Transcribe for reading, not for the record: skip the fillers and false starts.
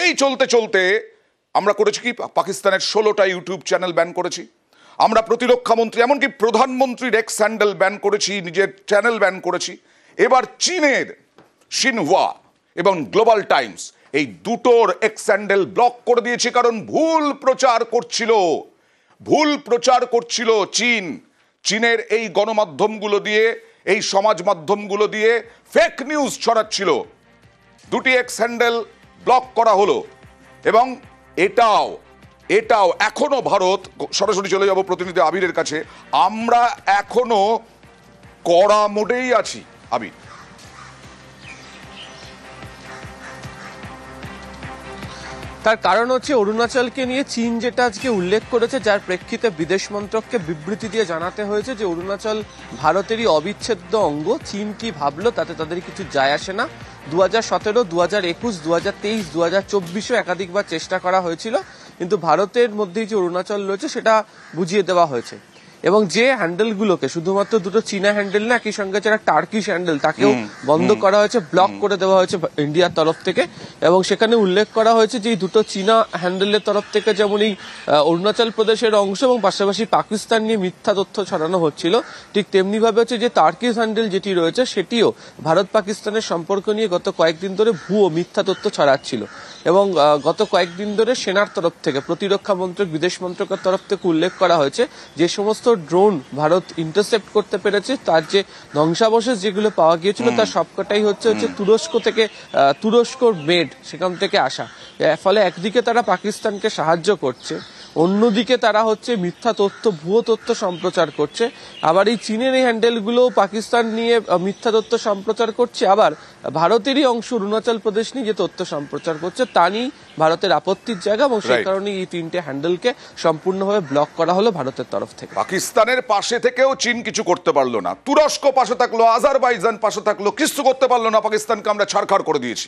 এই চলতে চলতে আমরা করেছি কি, পাকিস্তানের 16টা ইউটিউব চ্যানেল ব্যান করেছি, আমরা প্রতিরক্ষা মন্ত্রী এমনকি প্রধানমন্ত্রীর এক্স হ্যান্ডেল ব্যান করেছি, নিজের চ্যানেল ব্যান করেছি। এবার চীনের সিনহুয়া এবং গ্লোবাল টাইমস এই দুটোর এক্স হ্যান্ডেল ব্লক করে দিয়েছে, কারণ ভুল প্রচার করছিল চীন। চীনের এই গণমাধ্যমগুলো দিয়ে, এই সমাজ মাধ্যমগুলো দিয়ে ফেক নিউজ ছড়াচ্ছিল। দুটি এক্স হ্যান্ডেল ব্লক করা হলো। এবং এটাও এখনো ভারত, সরাসরি চলে যাব প্রতিনিধি আবিরের কাছে, আমরা এখনো কড়া মোডেই আছি। আবির, তার কারণ হচ্ছে অরুণাচলকে নিয়ে চীন যেটা আজকে উল্লেখ করেছে, যার প্রেক্ষিতে বিদেশ মন্ত্রককে বিবৃতি দিয়ে জানাতে হয়েছে যে অরুণাচল ভারতেরই অবিচ্ছেদ্য অঙ্গ। চীন কি ভাবলো তাতে তাদের কিছু যায় আসে না। 2017, 2021, 2023, 2024 একাধিকবার চেষ্টা করা হয়েছিল, কিন্তু ভারতের মধ্যেই যে অরুণাচল রয়েছে সেটা বুঝিয়ে দেওয়া হয়েছে। এবং যে হ্যান্ডেলগুলোকে, শুধুমাত্র দুটো চীনা হ্যান্ডেল না, একই সঙ্গে যারা টার্কিশ হ্যান্ডেল, তাকেও বন্ধ করা হয়েছে, ব্লক করে দেওয়া হয়েছে ইন্ডিয়ার তরফ থেকে। এবং সেখানে উল্লেখ করা হয়েছে যে এই দুটো চীনা হ্যান্ডেলের তরফ থেকে যেমন এই অরুণাচল প্রদেশের অংশ এবং পাশাপাশি পাকিস্তান নিয়ে মিথ্যা তথ্য ছড়ানো হচ্ছিল, ঠিক তেমনি ভাবে হচ্ছে যে টার্কিশ হ্যান্ডেল যেটি রয়েছে সেটিও ভারত পাকিস্তানের সম্পর্ক নিয়ে গত কয়েকদিন ধরে ভুয়ো মিথ্যা তথ্য ছড়াচ্ছিল। এবং গত কয়েকদিন ধরে সেনার তরফ থেকে, প্রতিরক্ষা মন্ত্রক, বিদেশ মন্ত্রকের তরফ থেকে উল্লেখ করা হয়েছে যে সমস্ত ড্রোন ভারত ইন্টারসেপ্ট করতে পেরেছে, তার যে ধ্বংসাবশেষ যেগুলো পাওয়া গিয়েছিল তার সবকটাই হচ্ছে তুরস্ক থেকে, তুরস্কর মেড, সেখান থেকে আসা। ফলে একদিকে তারা পাকিস্তানকে সাহায্য করছে, অন্যদিকে তারা হচ্ছে মিথ্যা তথ্য, ভুয়ো তথ্য সম্প্রচার করছে। আবার এই চীনের এই হ্যান্ডেলগুলো পাকিস্তান নিয়ে মিথ্যা তথ্য সম্প্রচার করছে, আবার ভারতেরই অংশ অরুণাচল প্রদেশ নিয়ে যে তথ্য সম্প্রচার করছে তা নিয়ে ভারতের আপত্তির জায়গা। এবং সেই কারণে এই তিনটে হ্যান্ডেলকে সম্পূর্ণভাবে ব্লক করা হলো ভারতের তরফ থেকে। পাকিস্তানের পাশে থেকেও চীন কিছু করতে পারলো না, তুরস্ক পাশে থাকলো, আজারবাইজান পাশে থাকলো, কিছু করতে পারলো না, পাকিস্তানকে আমরা ছাড়খাড় করে দিয়েছি।